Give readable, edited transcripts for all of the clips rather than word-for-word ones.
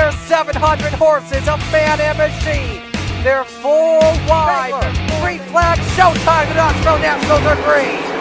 There's 700 horses of man and machine. They're full wide. Green flag, showtime. The Knoxville Nationals are green.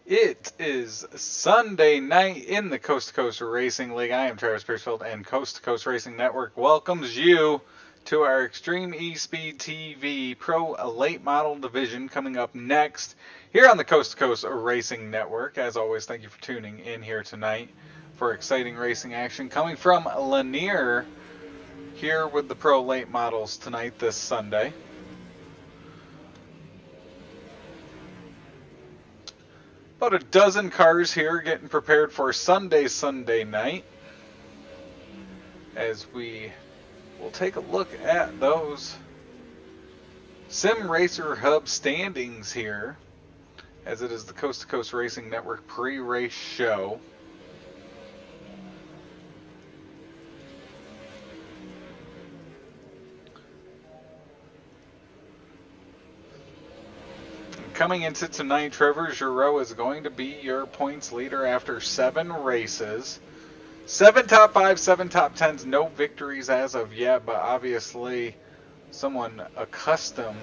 It is Sunday night in the Coast to Coast Racing League. I am Travis Piercefield, and Coast to Coast Racing Network welcomes you to our Extreme E-Speed TV Pro Late Model Division coming up next here on the Coast to Coast Racing Network. As always, thank you for tuning in here tonight for exciting racing action coming from Lanier here with the Pro Late Models tonight this Sunday. About a dozen cars here getting prepared for Sunday night, as we will take a look at those Sim Racer Hub standings here, as it is the Coast to Coast Racing Network pre-race show. Coming into tonight, Trevor Giroux is going to be your points leader after 7 races. 7 top 5, 7 top 10s, no victories as of yet, but obviously someone accustomed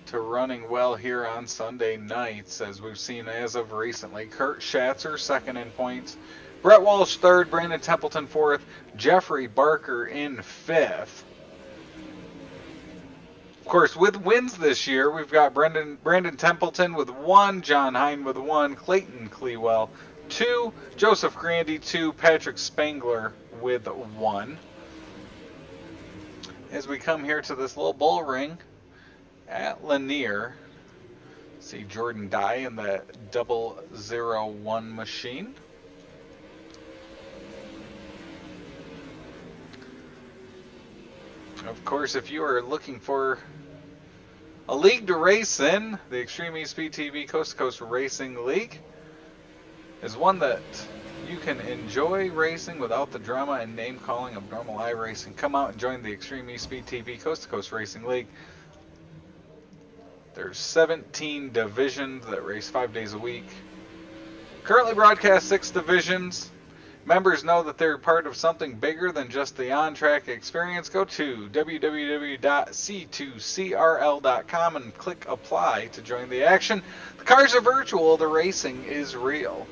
to running well here on Sunday nights, as we've seen as of recently. Kurt Schatzer second in points, Brett Walsh third, Brandon Templeton fourth, Jeffrey Barker in fifth. Of course, with wins this year, we've got Brandon Templeton with 1, John Hine with 1, Clayton Clewell 2, Joseph Grandy 2, Patrick Spangler with 1. As we come here to this little bull ring at Lanier, see Jordan Dye in that 001 machine. Of course, if you are looking for a league to race in, the Extreme eSpeed TV Coast to Coast Racing League is one that you can enjoy racing without the drama and name calling of normal iRacing. Come out and join the Extreme eSpeed TV Coast to Coast Racing League. There's 17 divisions that race 5 days a week. Currently broadcast 6 divisions. Members know that they're part of something bigger than just the on-track experience. Go to www.c2crl.com and click apply to join the action. The cars are virtual, the racing is real.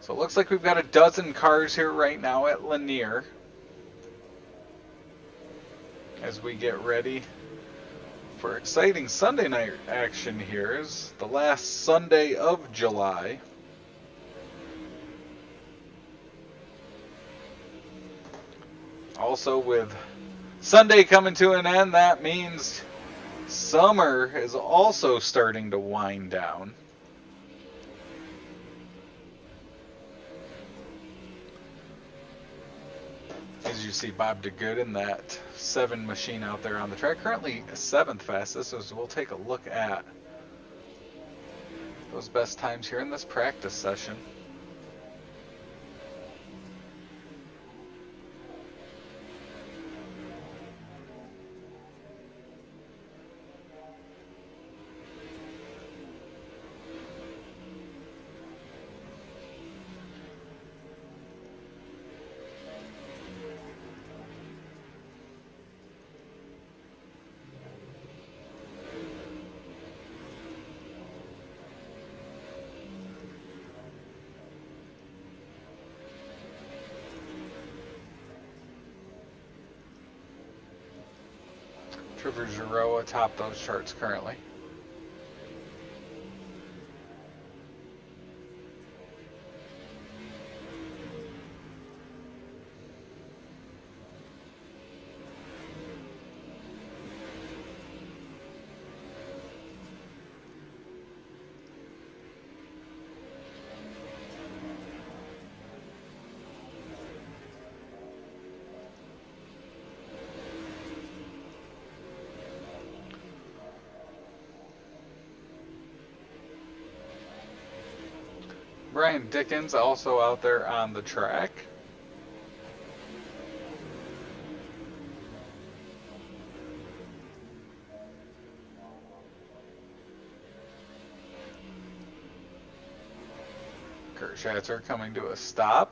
So it looks like we've got a dozen cars here right now at Lanier as we get ready for exciting Sunday night action here. Is the last Sunday of July. Also, with Sunday coming to an end, that means summer is also starting to wind down. As you see Bob DeGood in that 7 machine out there on the track, currently 7th fastest, as we'll take a look at those best times here in this practice session. Trevor Giroux atop those charts currently. Brian Dickens also out there on the track. Kurt Schatzer coming to a stop.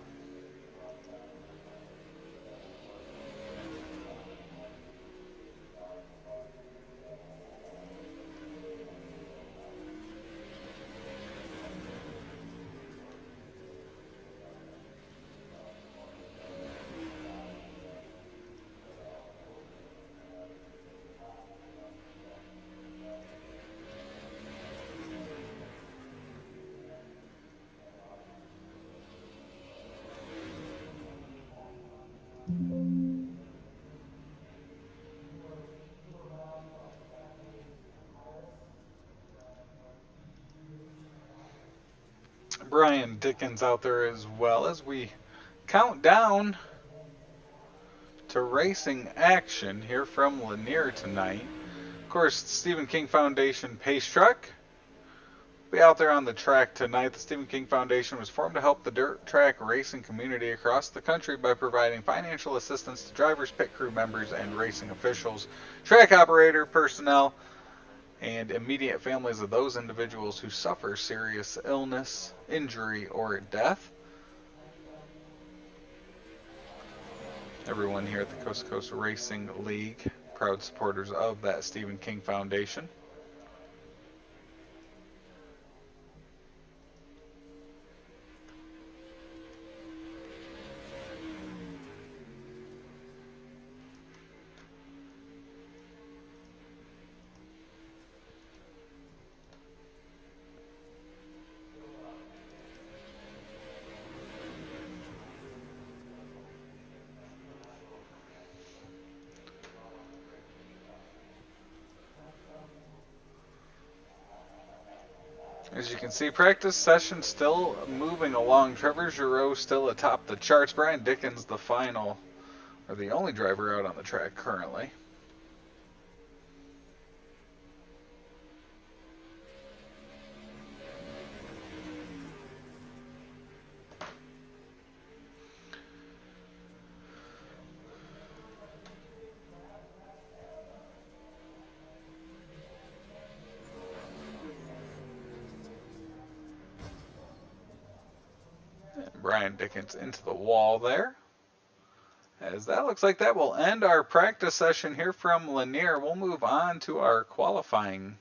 Brian Dickens out there as well as we count down to racing action here from Lanier tonight. Of course, Stephen King Foundation Pace Truck be out there on the track tonight. The Stephen King Foundation was formed to help the dirt track racing community across the country by providing financial assistance to drivers, pit crew members, and racing officials, track operator personnel, and immediate families of those individuals who suffer serious illness, injury, or death. Everyone here at the Coast to Coast Racing League, proud supporters of that Stephen King Foundation. As you can see, practice session still moving along. Trevor Giroux still atop the charts. Brian Dickens, the only driver out on the track currently. Brian Dickens into the wall there. As that looks like that will end our practice session here from Lanier. We'll move on to our qualifying.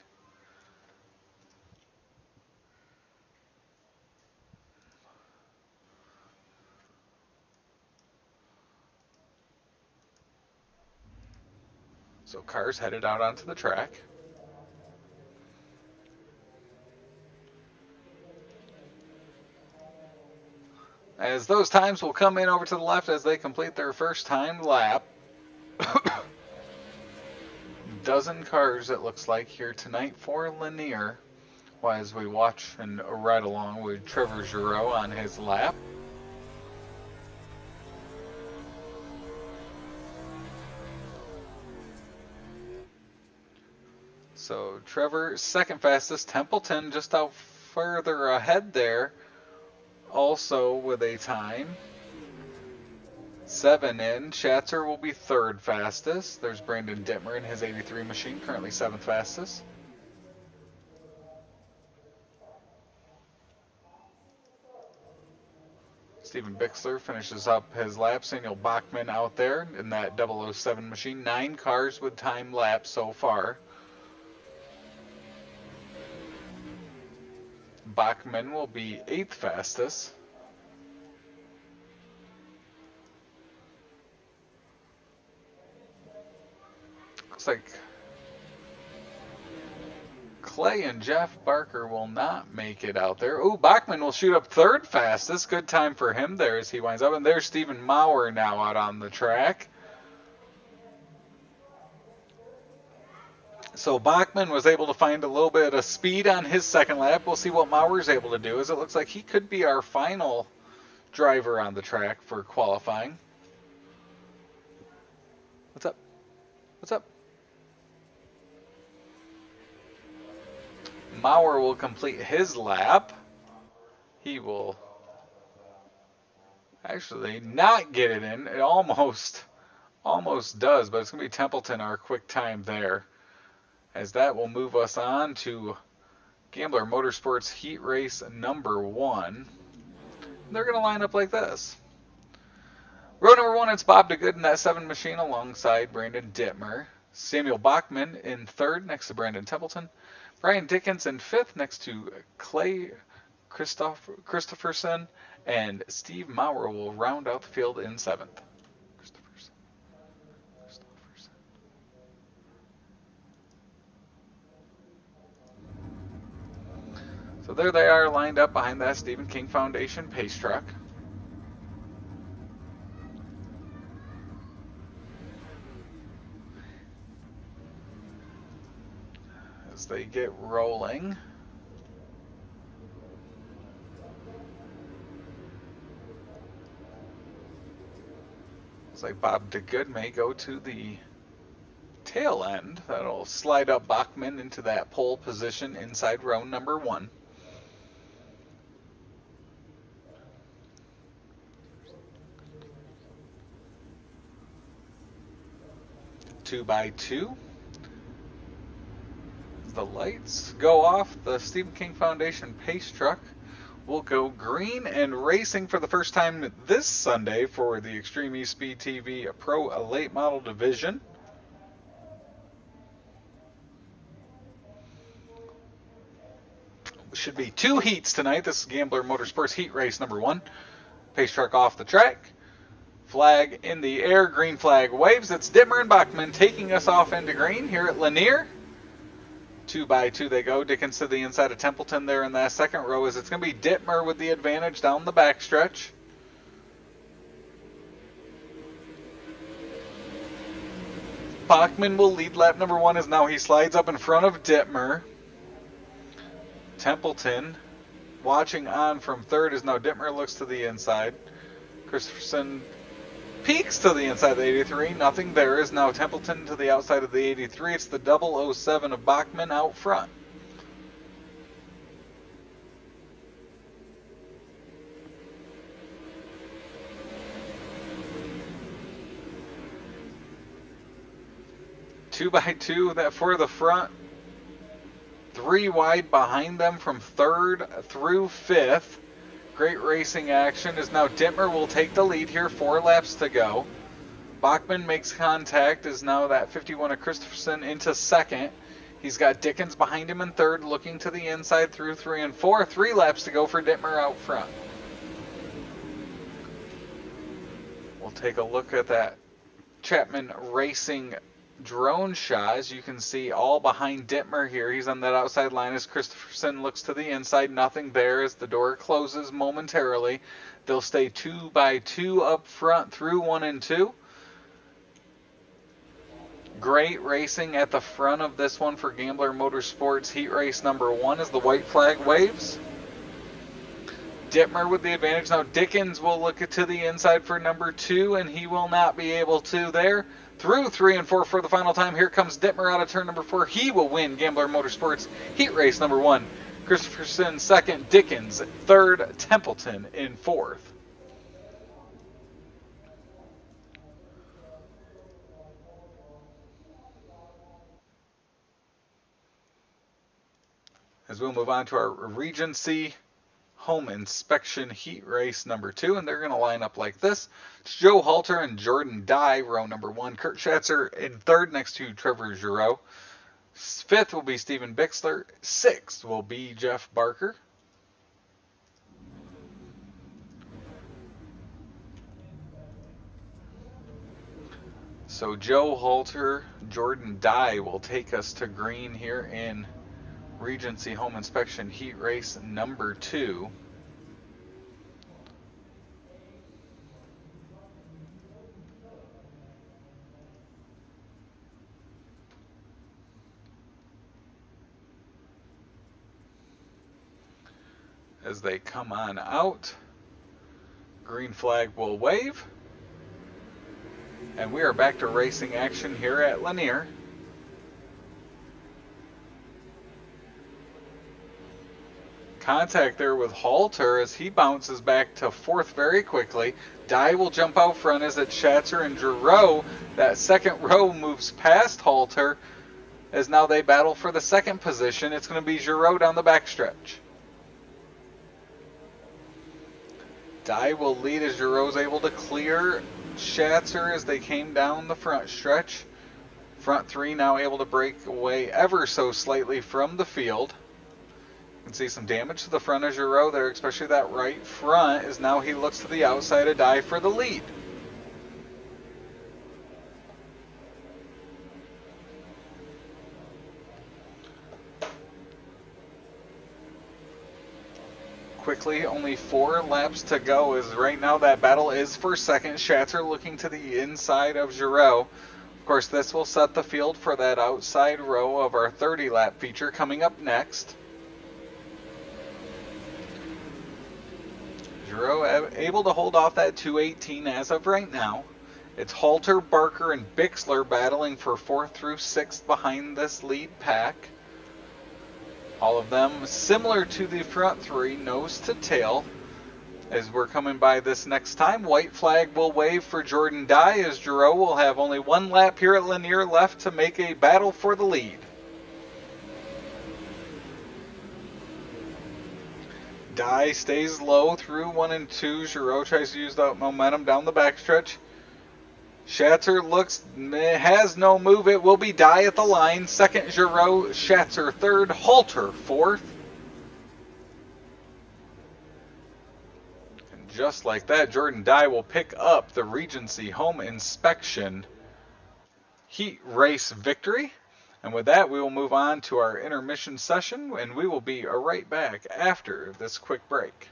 So cars headed out onto the track. As those times will come in over to the left as they complete their first time lap. Dozen cars, it looks like, here tonight for Lanier. As we watch and ride along with Trevor Giroux on his lap. So Trevor, second fastest. Templeton just out further ahead there. Also with a time 7 in. Schatzer will be third fastest. There's Brandon Dittmer in his 83 machine, currently 7th fastest. Steven Bixler finishes up his lap. Samuel Bachman out there in that 007 machine. 9 cars with time laps so far. Bachman will be 8th fastest. Looks like Clay and Jeff Barker will not make it out there. Ooh, Bachman will shoot up 3rd fastest. Good time for him there as he winds up. And there's Stephen Maurer now out on the track. So Bachman was able to find a little bit of speed on his second lap. We'll see what Maurer's able to do, as it looks like he could be our final driver on the track for qualifying. What's up? What's up? Maurer will complete his lap. He will actually not get it in. It almost does, but it's going to be Templeton, our quick time there. As that will move us on to Gambler Motorsports Heat Race number 1. They're going to line up like this. Row number 1, it's Bob DeGood in that 7 machine alongside Brandon Dittmer. Samuel Bachman in 3rd next to Brandon Templeton. Brian Dickens in 5th next to Clay Christopherson. And Steve Maurer will round out the field in 7th. So there they are lined up behind that Stephen King Foundation pace truck. As they get rolling. Looks like Bob DeGood may go to the tail end. That'll slide up Bachman into that pole position inside row number 1. 2 by 2. The lights go off, the Stephen King Foundation pace truck will go green, and racing for the first time this Sunday for the Extreme E-Speed TV Pro Late Model Division. Should be 2 heats tonight. This is Gambler Motorsports Heat Race number 1. Pace truck off the track. Flag in the air, green flag waves. It's Dittmer and Bachman taking us off into green here at Lanier. 2 by 2 they go. Dickens to the inside of Templeton there in that second row, as it's going to be Dittmer with the advantage down the backstretch. Bachman will lead lap number 1 as now he slides up in front of Dittmer. Templeton watching on from third as now Dittmer looks to the inside. Christopherson peeks to the inside of the 83. Nothing there is now Templeton to the outside of the 83. It's the 007 of Bachman out front. Two by two that for the front. 3 wide behind them from third through fifth. Great racing action as now Dittmer will take the lead here. 4 laps to go. Bachman makes contact as now that 51 of Christopherson into second. He's got Dickens behind him in third, looking to the inside through 3 and 4. 3 laps to go for Dittmer out front. We'll take a look at that Chapman Racing drone shot. As you can see, all behind Dittmer here. He's on that outside line as Christopherson looks to the inside. Nothing there as the door closes momentarily. They'll stay 2 by 2 up front through 1 and 2. Great racing at the front of this one for Gambler Motorsports Heat Race number 1 as the white flag waves. Dittmer with the advantage. Now Dickens will look to the inside for number 2, and he will not be able to there. Through 3 and 4 for the final time. Here comes Dittmer out of turn number 4. He will win Gambler Motorsports Heat Race number 1. Christopherson second, Dickens third, Templeton in fourth. As we'll move on to our Regency Home Inspection Heat Race number 2, and they're going to line up like this. It's Joe Halter and Jordan Dye, row number 1. Kurt Schatzer in third next to Trevor Giroux. 5th will be Steven Bixler. 6th will be Jeff Barker. So Joe Halter, Jordan Dye will take us to green here in Regency Home Inspection Heat Race number 2. As they come on out, green flag will wave, and we are back to racing action here at Lanier. Contact there with Halter as he bounces back to 4th very quickly. Dye will jump out front as it's Schatzer and Giroux. That second row moves past Halter as now they battle for the second position. It's going to be Giroux down the backstretch. Dye will lead as Giroux's able to clear Schatzer as they came down the front stretch. Front 3 now able to break away ever so slightly from the field. You can see some damage to the front of Giroux there, especially that right front, as now he looks to the outside of Dye for the lead. Quickly, only 4 laps to go, as right now that battle is for second. Schatzer looking to the inside of Giroux. Of course, this will set the field for that outside row of our 30-lap feature coming up next. Giroux able to hold off that 218 as of right now. It's Halter, Barker, and Bixler battling for 4th through 6th behind this lead pack. All of them similar to the front 3, nose to tail. As we're coming by this next time, white flag will wave for Jordan Dye, as Giroux will have only one lap here at Lanier left to make a battle for the lead. Dye stays low through 1 and 2. Giroux tries to use that momentum down the backstretch. Schatzer has no move. It will be Dye at the line. Second, Giroux. Schatzer third. Halter fourth. And just like that, Jordan Dye will pick up the Regency Home Inspection Heat Race victory. And with that, we will move on to our intermission session, and we will be right back after this quick break.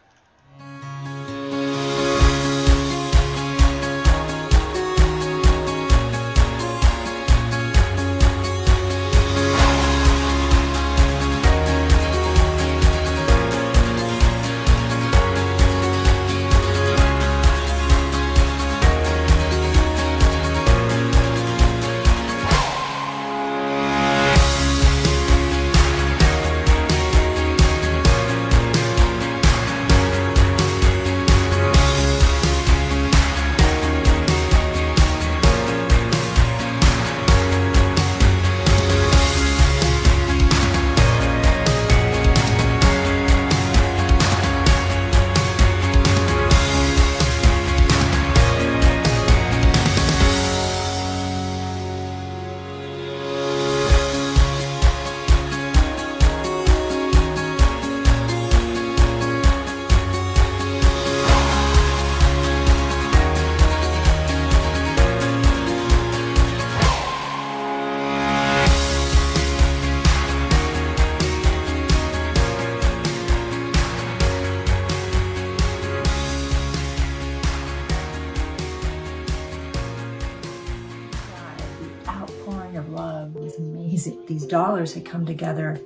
These dollars had come together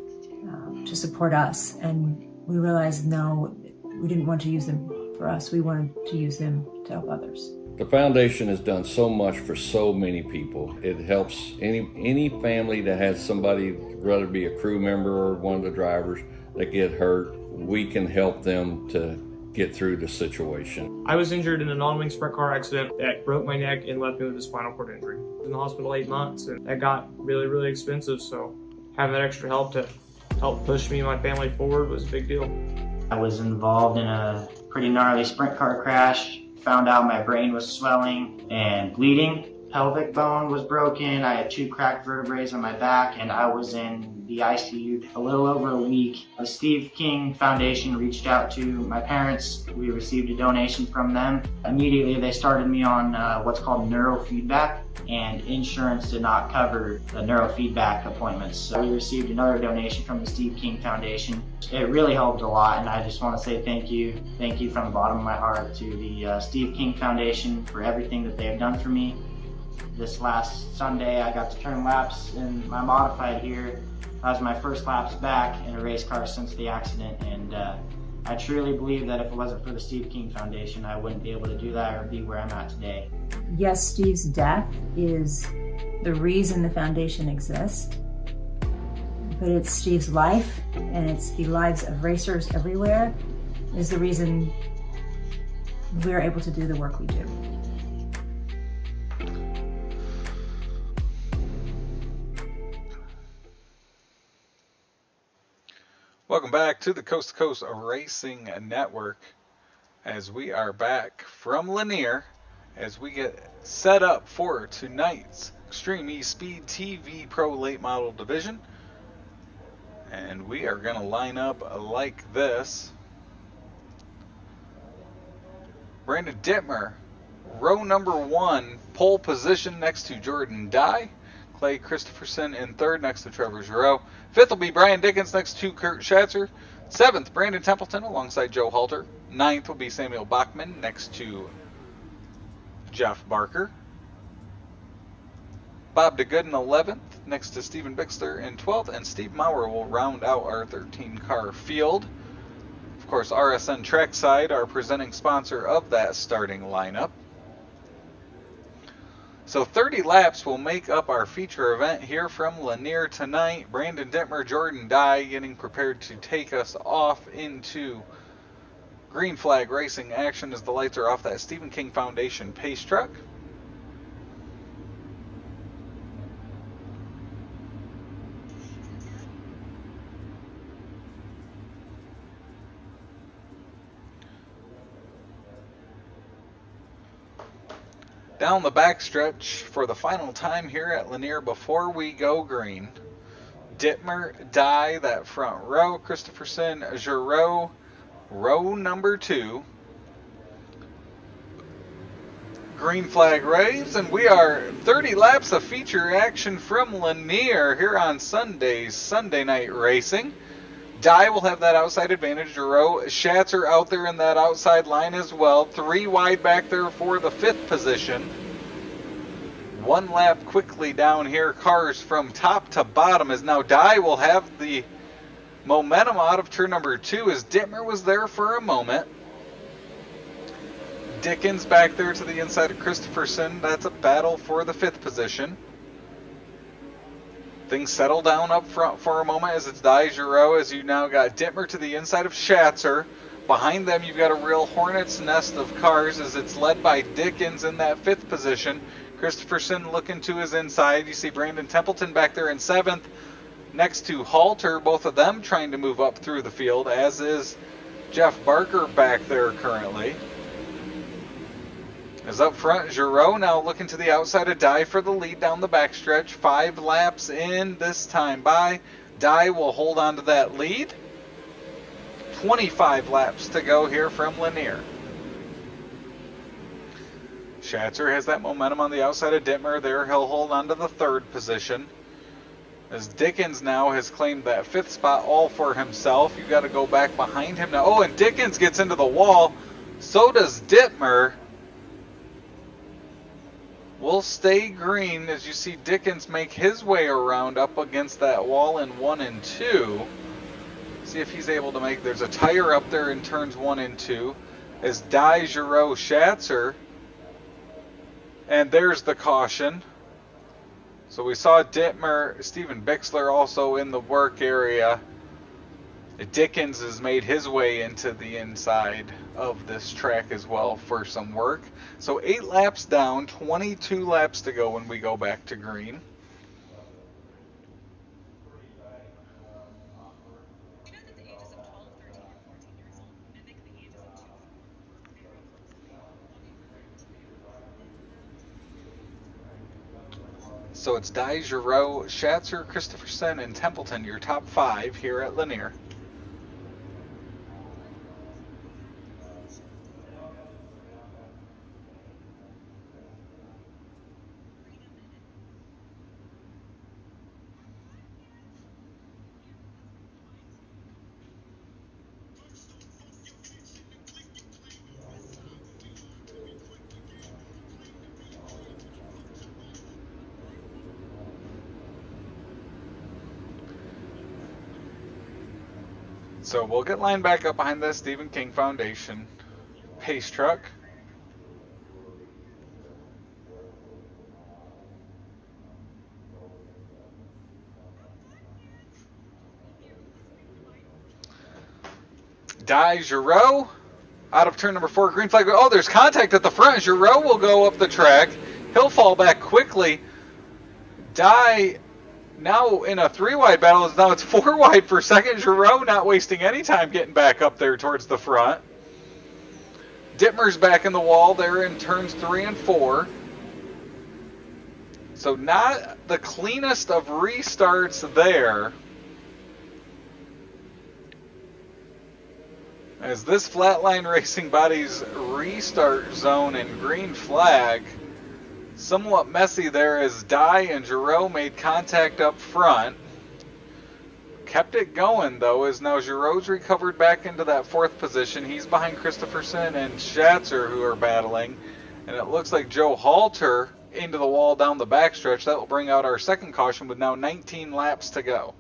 to support us, and we realized no, we didn't want to use them for us. We wanted to use them to help others. The foundation has done so much for so many people. It helps any family that has somebody, whether it be a crew member or one of the drivers, that get hurt. We can help them to get through the situation. I was injured in a non-wing sprint car accident that broke my neck and left me with a spinal cord injury. I was in the hospital 8 months, and that got really, really expensive, so having that extra help to help push me and my family forward was a big deal. I was involved in a pretty gnarly sprint car crash, found out my brain was swelling and bleeding. Pelvic bone was broken, I had 2 cracked vertebrae on my back, and I was in the ICU a little over a week. The Steve King Foundation reached out to my parents. We received a donation from them. Immediately they started me on what's called neurofeedback, and insurance did not cover the neurofeedback appointments. So we received another donation from the Steve King Foundation. It really helped a lot, and I just want to say thank you. Thank you from the bottom of my heart to the Steve King Foundation for everything that they have done for me. This last Sunday, I got to turn laps in my modified here. That was my first laps back in a race car since the accident, and I truly believe that if it wasn't for the Steve King Foundation, I wouldn't be able to do that or be where I'm at today. Yes, Steve's death is the reason the foundation exists, but it's Steve's life, and it's the lives of racers everywhere, is the reason we're able to do the work we do. Welcome back to the Coast to Coast Racing Network, as we are back from Lanier as we get set up for tonight's Extreme E-Speed TV Pro Late Model Division. And we are going to line up like this. Brandon Dittmer, row number 1, pole position next to Jordan Dye. Clay Christopherson in third next to Trevor Giroux. Fifth will be Brian Dickens next to Kurt Schatzer. Seventh, Brandon Templeton alongside Joe Halter. Ninth will be Samuel Bachman next to Jeff Barker. Bob DeGooden 11th next to Stephen Bixler in 12th. And Steve Maurer will round out our 13-car field. Of course, RSN Trackside, our presenting sponsor of that starting lineup. So 30 laps will make up our feature event here from Lanier tonight. Brandon Dittmer, Jordan Dye getting prepared to take us off into Green flag racing action as the lights are off that Stephen King Foundation pace truck. Down the backstretch for the final time here at Lanier before we go green. Dittmer, Dye, that front row. Christopherson, Giroux, row number 2. Green flag waves, and we are 30 laps of feature action from Lanier here on Sunday's Sunday night racing. Dye will have that outside advantage. Giroux, Schatzer out there in that outside line as well. 3 wide back there for the 5th position. 1 lap quickly down here. Cars from top to bottom as now Dye will have the momentum out of turn number 2 as Dittmer was there for a moment. Dickens back there to the inside of Christopherson. That's a battle for the 5th position. Things settle down up front for a moment as it's Dye, Giroux, as you now got Dittmer to the inside of Schatzer. Behind them, you've got a real hornet's nest of cars as it's led by Dickens in that 5th position. Christopherson looking to his inside. You see Brandon Templeton back there in 7th next to Halter. Both of them trying to move up through the field, as is Jeff Barker back there currently. As up front, Giroux now looking to the outside of Dye for the lead down the backstretch. 5 laps in this time by. Dye will hold on to that lead. 25 laps to go here from Lanier. Schatzer has that momentum on the outside of Dittmer there. He'll hold on to the 3rd position. As Dickens now has claimed that 5th spot all for himself. You've got to go back behind him now. Oh, and Dickens gets into the wall. So does Dittmer. Will stay green as you see Dickens make his way around up against that wall in 1 and 2. See if he's able to make. There's a tire up there in turns 1 and 2. As Dye, Giroux, Schatzer. And there's the caution. So we saw Dittmer, Steven Bixler also in the work area. Dickens has made his way into the inside of this track as well for some work. So 8 laps down, 22 laps to go when we go back to green. So it's Dye, Giroux, Schatzer, Christopherson, and Templeton, your top 5 here at Lanier. So we'll get lined back up behind the Stephen King Foundation pace truck. Dye, Giroux out of turn number 4, green flag. Oh, there's contact at the front. Giroux will go up the track. He'll fall back quickly. Dye now in a 3-wide battle. Now it's 4 wide for second. Giroux not wasting any time getting back up there towards the front. Dittmer's back in the wall there in turns 3 and 4. So not the cleanest of restarts there. As this Flatline Racing Body's restart zone and green flag, somewhat messy there as Dye and Giroux made contact up front. Kept it going though, as now Giroux's recovered back into that 4th position. He's behind Christopherson and Schatzer, who are battling. And it looks like Joe Halter into the wall down the backstretch. That will bring out our second caution with now 19 laps to go.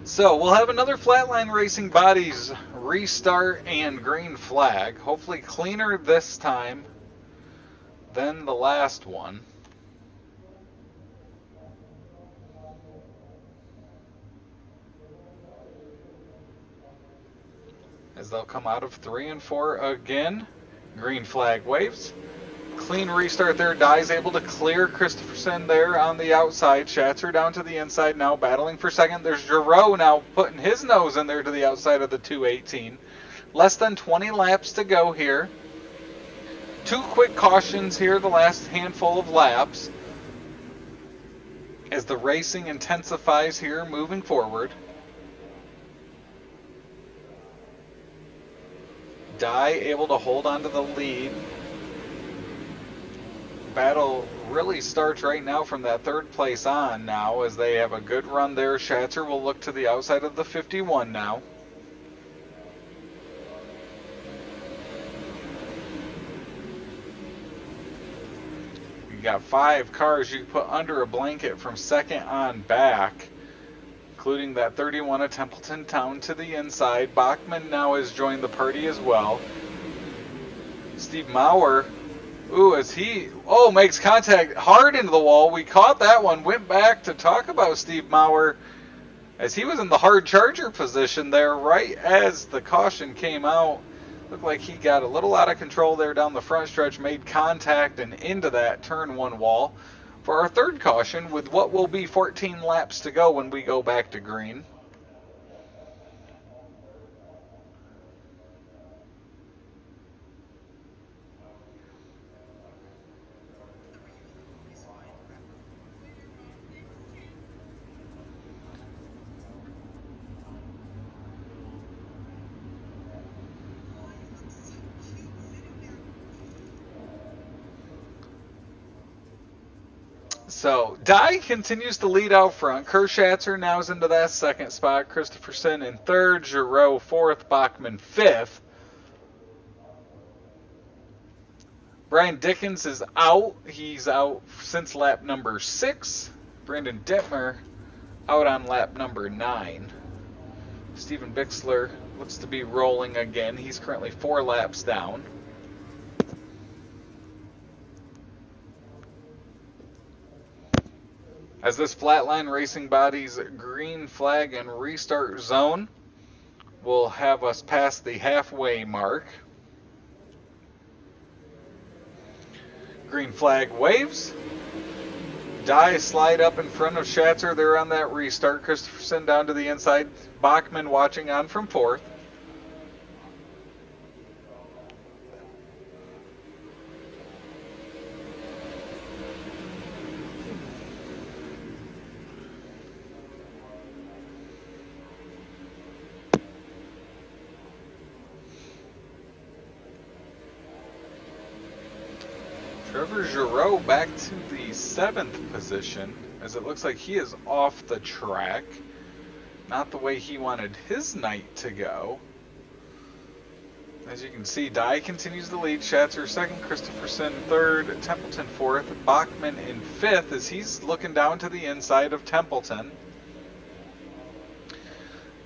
So we'll have another Flatline Racing Bodies restart and green flag. Hopefully cleaner this time than the last one. As they'll come out of 3 and 4 again. Green flag waves. Clean restart there. Dye's able to clear Christopherson there on the outside. Schatzer down to the inside now, battling for second. There's Giroux now putting his nose in there to the outside of the 218. Less than 20 laps to go here. 2 quick cautions here the last handful of laps as the racing intensifies here moving forward. Dye able to hold on to the lead. Battle really starts right now from that 3rd place on now as they have a good run there. Schatzer will look to the outside of the 51 now. You got 5 cars you can put under a blanket from second on back, including that 31 of Templeton Town to the inside. Bachman now has joined the party as well. Steve Maurer, as he, makes contact hard into the wall. We caught that one, went back to talk about Steve Maurer as he was in the hard charger position there right as the caution came out. Looked like he got a little out of control there down the front stretch, made contact and into that turn 1 wall for our 3rd caution with what will be 14 laps to go when we go back to green. So, Dye continues to lead out front. Schatzer now is into that 2nd spot. Christopherson in 3rd. Giroux 4th. Bachman 5th. Brian Dickens is out. He's out since lap number 6. Brandon Dittmer out on lap number 9. Steven Bixler looks to be rolling again. He's currently 4 laps down. As this Flatline Racing Bodies green flag and restart zone will have us past the halfway mark. Green flag waves. Dye slide up in front of Schatzer. They're on that restart. Christopherson down to the inside. Bachman watching on from 4th. Trevor Giroux back to the 7th position as it looks like he is off the track. Not the way he wanted his night to go. As you can see, Dye continues to lead. Schatzer 2nd, Christopherson 3rd, Templeton 4th, Bachman in 5th as he's looking down to the inside of Templeton.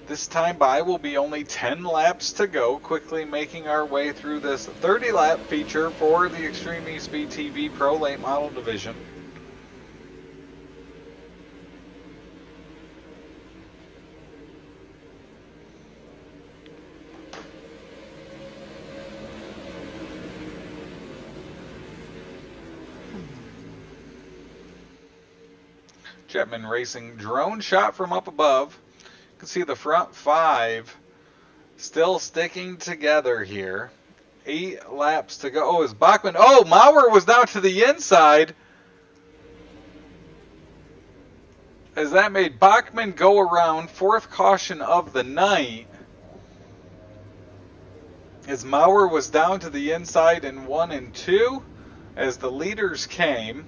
This time by will be only 10 laps to go, quickly making our way through this 30-lap feature for the Extreme eSpeed TV Pro Late Model Division. Jetman Racing drone shot from up above. You can see the front 5 still sticking together here. 8 laps to go. Oh, is Bachman? Oh, Maurer was down to the inside. As that made Bachman go around, 4th caution of the night. As Maurer was down to the inside in 1 and 2 as the leaders came.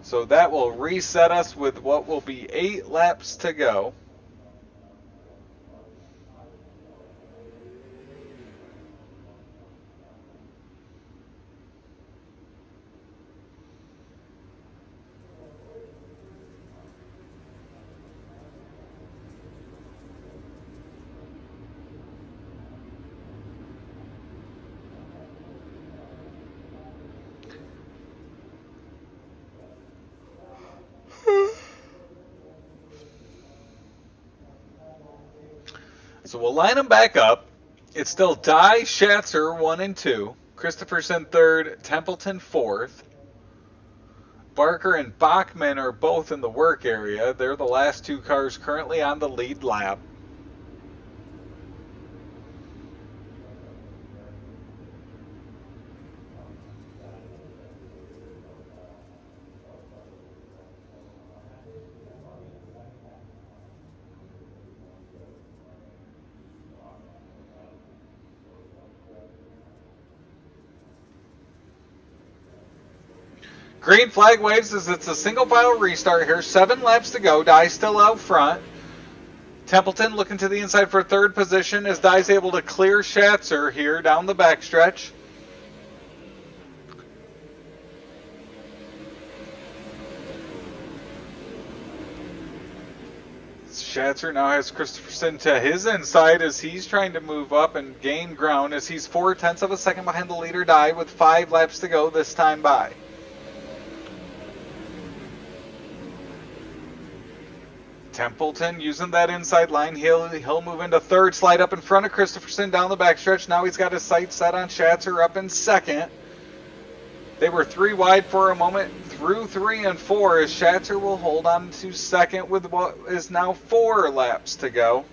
So that will reset us with what will be 8 laps to go. So we'll line them back up. It's still Dye, Schatzer 1 and 2, Christopherson 3rd, Templeton 4th. Barker and Bachman are both in the work area. They're the last two cars currently on the lead lap. Green flag waves as it's a single file restart here. 7 laps to go. Dye still out front. Templeton looking to the inside for third position as Dye's able to clear Schatzer here down the backstretch. Schatzer now has Christopherson to his inside as he's trying to move up and gain ground as he's 0.4 of a second behind the leader Dye with 5 laps to go this time by. Templeton using that inside line. He'll move into third, slide up in front of Christopherson down the backstretch. Now he's got his sights set on Schatzer up in second. They were 3 wide for a moment through 3 and 4 as Schatzer will hold on to second with what is now 4 laps to go.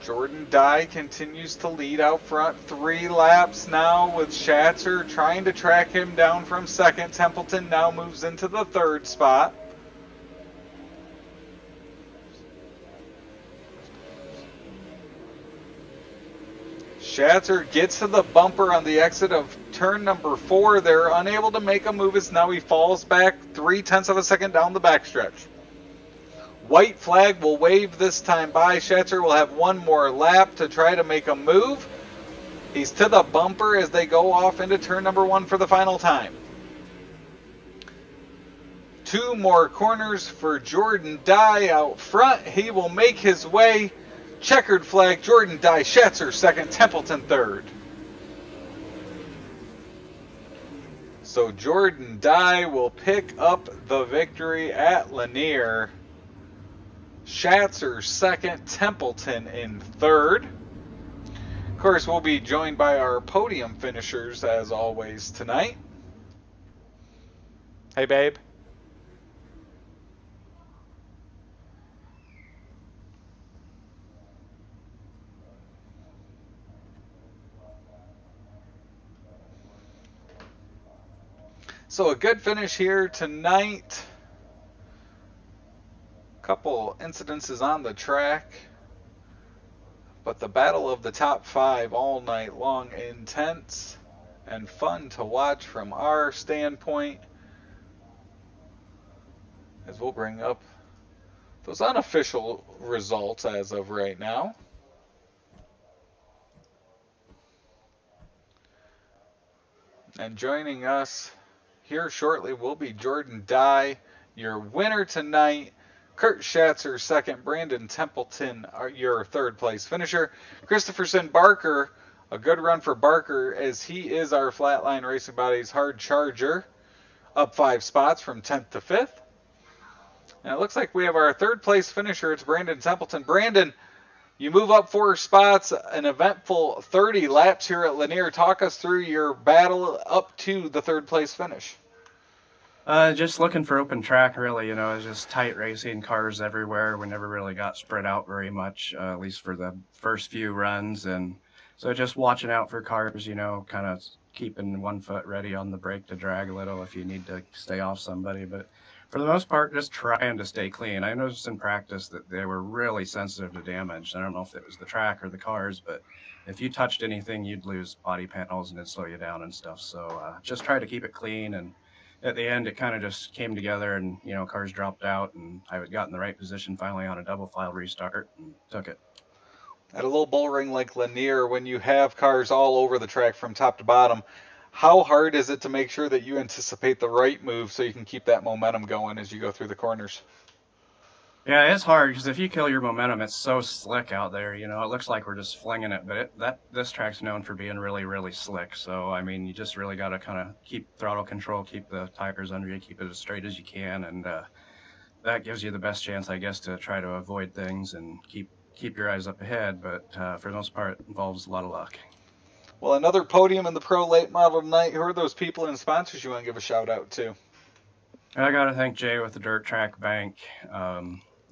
Jordan Dye continues to lead out front. 3 laps now with Schatzer trying to track him down from second. Templeton now moves into the third spot. Schatzer gets to the bumper on the exit of turn number 4. They're unable to make a move as now he falls back 0.3 of a second down the backstretch. White flag will wave this time by. Schatzer will have 1 more lap to try to make a move. He's to the bumper as they go off into turn number 1 for the final time. 2 more corners for Jordan Dye out front. He will make his way. Checkered flag, Jordan Dye, Schatzer second, Templeton third. So Jordan Dye will pick up the victory at Lanier. Schatzer second, Templeton in third. Of course, we'll be joined by our podium finishers as always tonight. Hey, babe. So a good finish here tonight. Couple incidences on the track. But the battle of the top 5 all night long, intense and fun to watch from our standpoint. As we'll bring up those unofficial results as of right now. And joining us here shortly will be Jordan Dye, your winner tonight. Kurt Schatzer second, Brandon Templeton your third place finisher. Christopherson Barker, a good run for Barker as he is our Flatline Racing Body's hard charger, up 5 spots from 10th to 5th. And it looks like we have our third place finisher. It's Brandon Templeton. Brandon, you move up 4 spots, an eventful 30 laps here at Lanier. Talk us through your battle up to the third place finish. Just looking for open track, really. You know, it's just tight racing, cars everywhere. We never really got spread out very much, at least for the first few runs. And so just watching out for cars, you know, kind of keeping one foot ready on the brake to drag a little if you need to stay off somebody. But for the most part, just trying to stay clean. I noticed in practice that they were really sensitive to damage. I don't know if it was the track or the cars, but if you touched anything, you'd lose body panels and it'd slow you down and stuff. So just try to keep it clean. And at the end, it kind of just came together and, you know, cars dropped out and I got in the right position finally on a double file restart and took it. At a little bull ring like Lanier, when you have cars all over the track from top to bottom, how hard is it to make sure that you anticipate the right move so you can keep that momentum going as you go through the corners? Yeah, it's hard because if you kill your momentum, it's so slick out there. You know, it looks like we're just flinging it, but this track's known for being really, really slick. So, I mean, you just really got to kind of keep throttle control, keep the tires under you, keep it as straight as you can. And that gives you the best chance, I guess, to try to avoid things and keep your eyes up ahead. But for the most part, it involves a lot of luck. Well, another podium in the Pro Late Model tonight. Who are those people and sponsors you want to give a shout out to? I got to thank Jay with the Dirt Track Bank.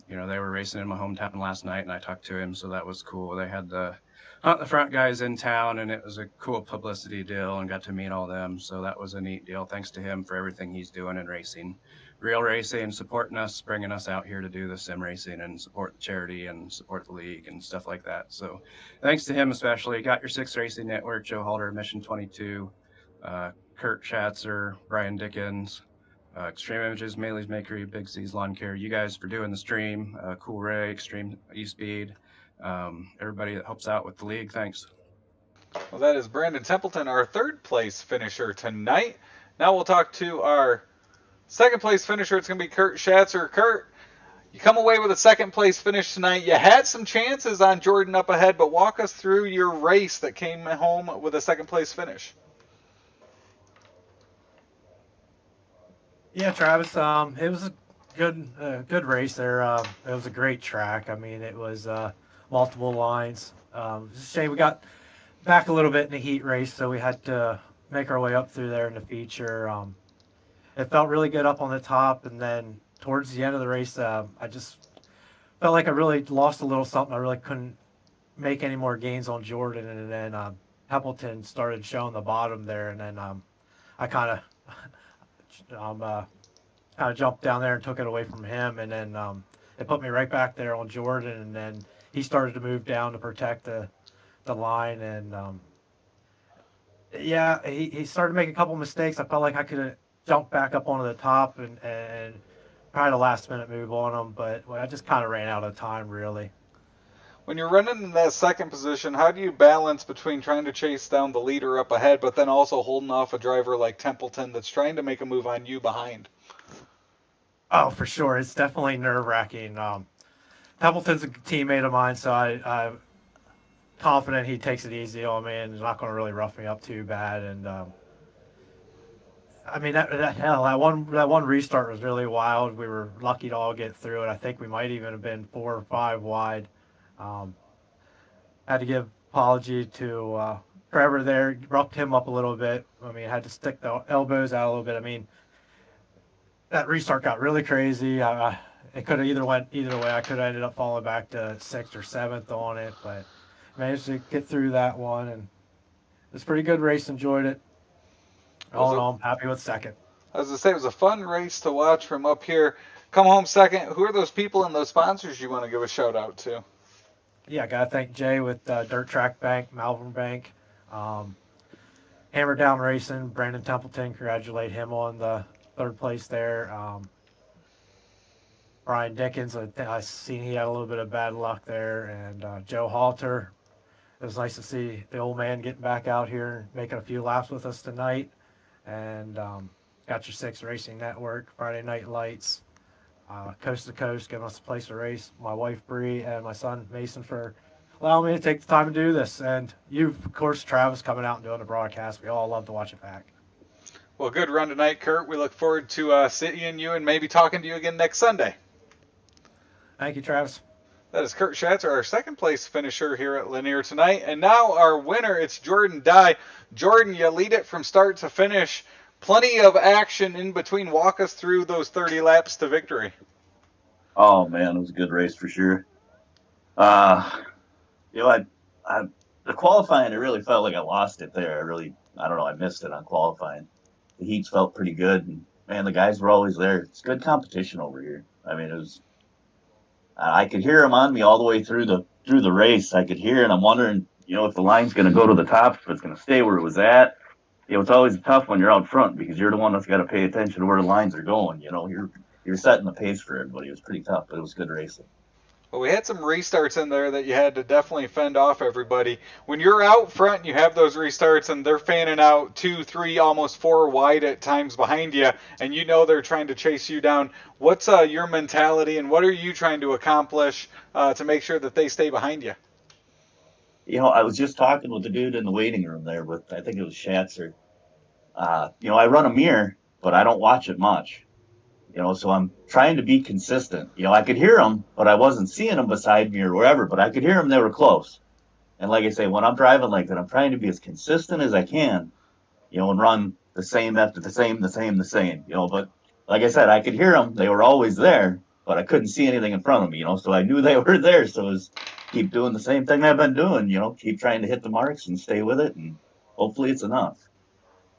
They were racing in my hometown last night, and I talked to him, so that was cool. They had the Hunt the Front guys in town, and it was a cool publicity deal, and got to meet all them, so that was a neat deal. Thanks to him for everything he's doing in racing. Real racing, supporting us, bringing us out here to do the sim racing and support the charity and support the league and stuff like that. So thanks to him especially. Got Your Six Racing Network, Joe Halter, Mission 22, Kurt Schatzer, Brian Dickens, Extreme Images, Maley's Makery, Big C's Lawn Care, you guys for doing the stream, Cool Ray, Extreme E-Speed, everybody that helps out with the league, thanks. Well, that is Brandon Templeton, our third place finisher tonight. Now we'll talk to our second place finisher. It's going to be Kurt Schatzer. Kurt, you come away with a second place finish tonight. You had some chances on Jordan up ahead, but walk us through your race that came home with a second place finish. Yeah, Travis. It was a good race there. It was a great track. I mean, it was multiple lines. It's a shame we got back a little bit in the heat race, so we had to make our way up through there in the feature. It felt really good up on the top, and then towards the end of the race, I just felt like I really lost a little something. I really couldn't make any more gains on Jordan, and then Templeton started showing the bottom there, and then I kind of jumped down there and took it away from him, and then it put me right back there on Jordan, and then he started to move down to protect the line, and he started to make a couple mistakes. I felt like I could have jumped back up onto the top and tried a last minute move on him, but I just kind of ran out of time, really. When you're running in that second position, how do you balance between trying to chase down the leader up ahead, but then also holding off a driver like Templeton that's trying to make a move on you behind? Oh, for sure. It's definitely nerve-wracking. Templeton's a teammate of mine, so I'm confident he takes it easy on me and is not going to really rough me up too bad. And I mean, that one restart was really wild. We were lucky to all get through it. I think we might even have been 4 or 5 wide. Had to give apology to Trevor there, roughed him up a little bit. I mean, had to stick the elbows out a little bit. I mean, that restart got really crazy. It could have either went either way. I could have ended up falling back to 6th or 7th on it, but managed to get through that one, and it was a pretty good race. Enjoyed it. All in all, I'm happy with second. I was going to say, it was a fun race to watch from up here. Come home second. Who are those people and those sponsors you want to give a shout out to? Yeah, I got to thank Jay with Dirt Track Bank, Malvern Bank, Hammer Down Racing, Brandon Templeton. Congratulate him on the third place there. Brian Dickens, I seen he had a little bit of bad luck there, and Joe Halter. It was nice to see the old man getting back out here and making a few laps with us tonight. And Got Your Six Racing Network, Friday Night Lights, Coast to Coast, giving us a place to race. My wife Bree and my son Mason for allowing me to take the time to do this. And you, of course, Travis, coming out and doing the broadcast. We all love to watch it back. Well, good run tonight, Kurt. We look forward to seeing you and maybe talking to you again next Sunday. Thank you, Travis. That is Kurt Schatzer, our second place finisher here at Lanier tonight. And now our winner, it's Jordan Dye. Jordan, you lead it from start to finish. Plenty of action in between. Walk us through those 30 laps to victory. Oh, man, it was a good race for sure. The qualifying, I really felt like I lost it there. I don't know, I missed it on qualifying. The heats felt pretty good, and, man, the guys were always there. It's good competition over here. I mean, it was... I could hear them on me all the way through the race. I could hear, and I'm wondering, if the line's going to go to the top, if it's going to stay where it was at. It's always tough when you're out front because you're the one that's got to pay attention to where the lines are going. You're setting the pace for everybody. It was pretty tough, but it was good racing. Well, we had some restarts in there that you had to definitely fend off everybody. When you're out front and you have those restarts and they're fanning out 2, 3, almost 4 wide at times behind you, and they're trying to chase you down, what's your mentality and what are you trying to accomplish to make sure that they stay behind you? I was just talking with the dude in the waiting room there, but I think it was Schatzer. I run a mirror, but I don't watch it much. So I'm trying to be consistent. I could hear them, but I wasn't seeing them beside me or wherever, but I could hear them. They were close. And like I say, when I'm driving like that, I'm trying to be as consistent as I can, and run the same after the same, but like I said, I could hear them. They were always there, but I couldn't see anything in front of me, so I knew they were there. So it was keep doing the same thing I've been doing, keep trying to hit the marks and stay with it. And hopefully it's enough.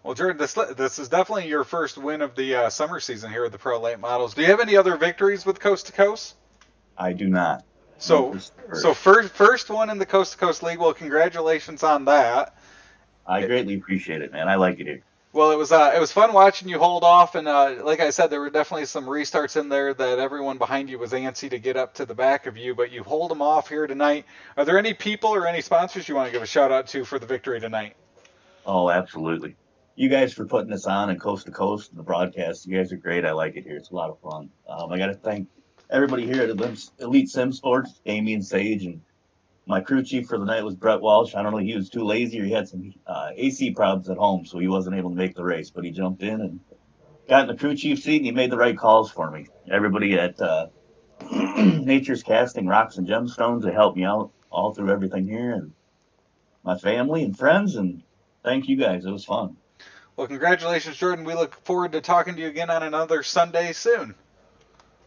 Well, Jordan, this is definitely your first win of the summer season here at the Pro Late Models. Do you have any other victories with Coast to Coast? I do not. So first one in the Coast to Coast League. Well, congratulations on that. I greatly appreciate it, man. I like it here. Well, it was fun watching you hold off, and like I said, there were definitely some restarts in there that everyone behind you was antsy to get up to the back of you, but you hold them off here tonight. Are there any people or any sponsors you want to give a shout out to for the victory tonight? Oh, absolutely. You guys for putting this on and Coast to Coast and the broadcast. You guys are great. I like it here. It's a lot of fun. I got to thank everybody here at Elite Sim Sports, Amy and Sage, and my crew chief for the night was Brett Walsh. I don't know, he was too lazy or he had some AC problems at home, so he wasn't able to make the race, but he jumped in and got in the crew chief seat and he made the right calls for me. Everybody at Nature's Casting, Rocks and Gemstones, they helped me out all through everything here, and my family and friends, and thank you guys. It was fun. Well, congratulations, Jordan. We look forward to talking to you again on another Sunday soon.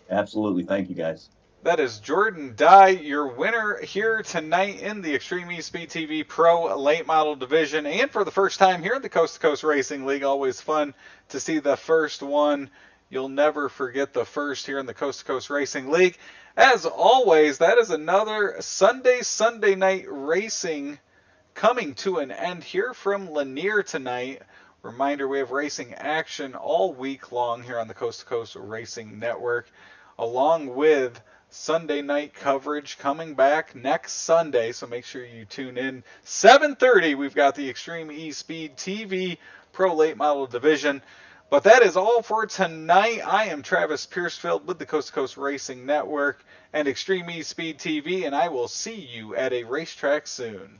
Absolutely. Thank you, guys. That is Jordan Dye, your winner here tonight in the Extreme eSpeed TV Pro Late Model Division. And for the first time here in the Coast to Coast Racing League, always fun to see the first one. You'll never forget the first here in the Coast to Coast Racing League. As always, that is another Sunday night racing coming to an end here from Lanier tonight. Reminder, we have racing action all week long here on the Coast to Coast Racing Network, along with Sunday night coverage coming back next Sunday, so make sure you tune in. 7:30, we've got the Extreme eSpeed TV Pro Late Model Division. But that is all for tonight. I am Travis Piercefield with the Coast to Coast Racing Network and Extreme eSpeed TV, and I will see you at a racetrack soon.